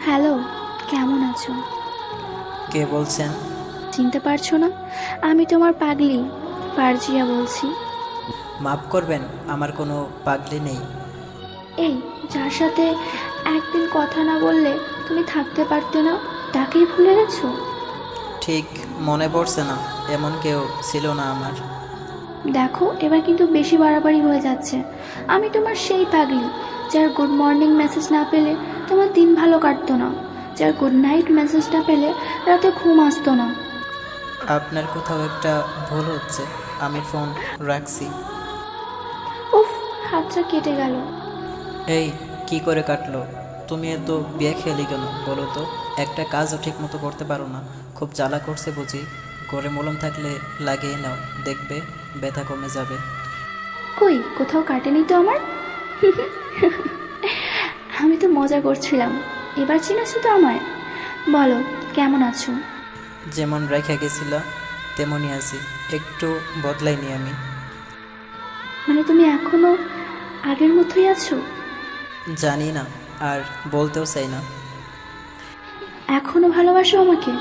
Hello, কেমন আছো? কে বলছেন? চিনতে পারছো না? আমি তোমার পাগলি পারজিয়া বলছি। মাফ করবেন, আমার কোনো পাগলি নেই। এই, যার সাথে একদিন কথা না বললে তুমি থাকতে পারতে না, তাকেই ভুলে গেছো? ঠিক মনে পড়ছে না, এমন কেউ ছিল না আমার। দেখো, এবার কিন্তু বেশি বাড়াবাড়ি হয়ে যাচ্ছে। আমি তোমার সেই পাগলি যার গুড মর্নিং মেসেজ না পেলে তোমার দিন ভালো কাটতো না, যার গুড নাইট মেসেজ না পেলে রাতে ঘুম আসতো না। আপনার কোথাও একটা ভুল হচ্ছে, আমি ফোন রাখছি। উফ, হাতটা কেটে গেল। এই, কি করে কাটলো? তুমি এত বিয়ে খেলি কেন বলো তো? একটা কাজও ঠিক মতো করতে পারো না, খুব জ্বালা করছে বুঝি? ঘরে মলম থাকলে লাগিয়ে নাও, দেখবে ব্যথা কমে যাবে। কই, কোথাও কাটেনি তো আমার। আমি তো মজা করছিলাম। এবার চিনেছো তো আমায়? বলো, কেমন আছো? যেমন রেখে গেছিলা তেমনই আছি, একটু বদলাইনি আমি। মানে তুমি এখনো আগের মতোই আছো? জানি না, আর বলতেও চাই না। এখনো ভালোবাসো আমাকে?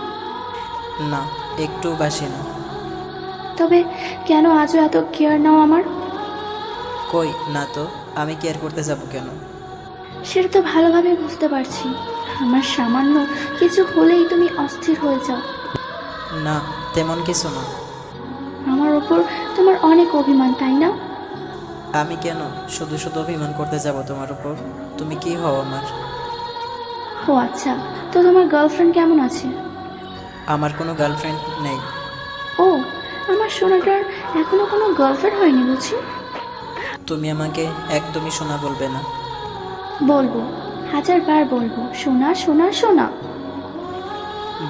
না, একটু বাসি না। তবে কেন আজও এত কেয়ার নাও আমার? কই না তো, আমি কেয়ার করতে যাব কেন? সেটা তো ভালোভাবে বুঝতে পারছি। আমার সামান্য কিছু হলেই তুমি অস্থির হয়ে যাও। না, তেমন কিছু না। আমার ওপর তোমার অনেক অভিমান, তাই না? আমি কেন শুধু শুধু অভিমান করতে যাব তোমার উপর? তুমি কি হও আমার? ও আচ্ছা, তো তোমার গার্লফ্রেন্ড কেমন আছে? আমার কোনো গার্লফ্রেন্ড নেই। ও, আমার সোনাটার এখনো কোনো গার্লফ্রেন্ড হয়নি বুঝি? তুমি আমাকে একদমই শোনা বলবে না। বলবো, 1000বার বলবো, সোনা সোনা সোনা।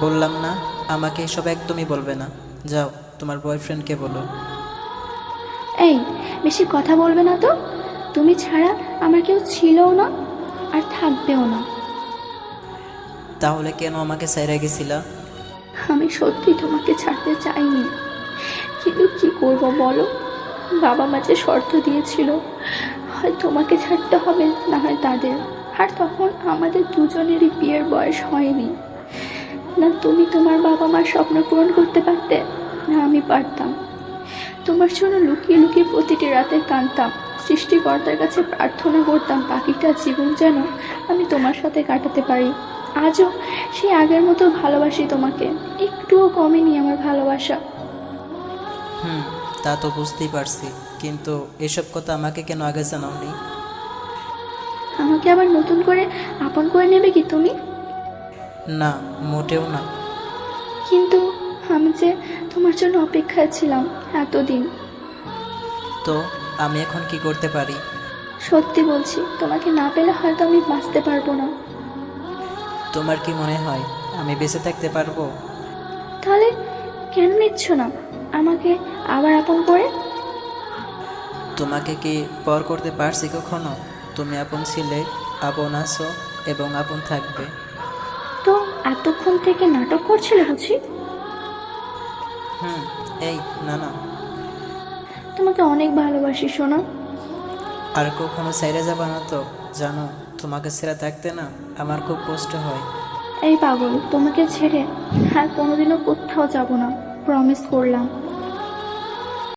বললাম না, আমাকে এসব একদমই বলবে না। যাও, তোমার বয়ফ্রেন্ডকে বলো। এই, বেশি কথা বলবে না তো। তুমি ছাড়া আমার কেউ ছিলও না, আর থাকবেও না। তাহলে কেন আমাকে ছেড়ে গেছিলা? আমি সত্যি তোমাকে ছাড়তে চাইনি, কিন্তু কি করব বলো? বাবা মা যে শর্ত দিয়েছিল, হয় তোমাকে ছাড়তে হবে না হয় তাদের। আর তখন আমাদের দুজনেরই বিয়ের বয়স হয়নি। না তুমি তোমার বাবা মার স্বপ্ন পূরণ করতে পারতে, না আমি পারতাম। তোমার জন্য লুকিয়ে লুকিয়ে প্রতিটি রাতে কাঁদতাম, সৃষ্টিকর্তার কাছে প্রার্থনা করতাম বাকিটা জীবন যেন আমি তোমার সাথে কাটাতে পারি। আজও সেই আগের মতো ভালোবাসি তোমাকে, একটুও কমেনি আমার ভালোবাসা। হুম, তা তো বুঝতেই পারছি, কিন্তু এসব কথা আমাকে কেন আগে জানাওনি? আমাকে আবার নতুন করে আপন করে নেবে কি তুমি? না, মোটেও না। কিন্তু আমি যে তোমার জন্য অপেক্ষায় ছিলাম এতদিন। তো আমি এখন কি করতে পারি? সত্যি বলছি, তোমাকে না পেলে হয়তো আমি বাঁচতে পারবো না। তোমার কি মনে হয় আমি বেঁচে থাকতে পারবো? তাহলে কেন নিচ্ছ না আমাকে আবার আপন করে? তোমাকে কি পর করতে পারছি কখনো? তুমি আপন ছিলে, আপন আছো এবং আপন থাকবে। তো এতক্ষণ থেকে নাটক করছিলে বুঝি? হুম। এই, না না, তোমাকে অনেক ভালোবাসি সোনা। আর কখনো ছেড়ে যাবা না তো? জানো, তোমাকে ছেড়ে থাকতে না আমার খুব কষ্ট হয়। এই পাগল, তোমাকে ছেড়ে আর কোনোদিনও কোথাও যাব না, প্রমিস করলাম।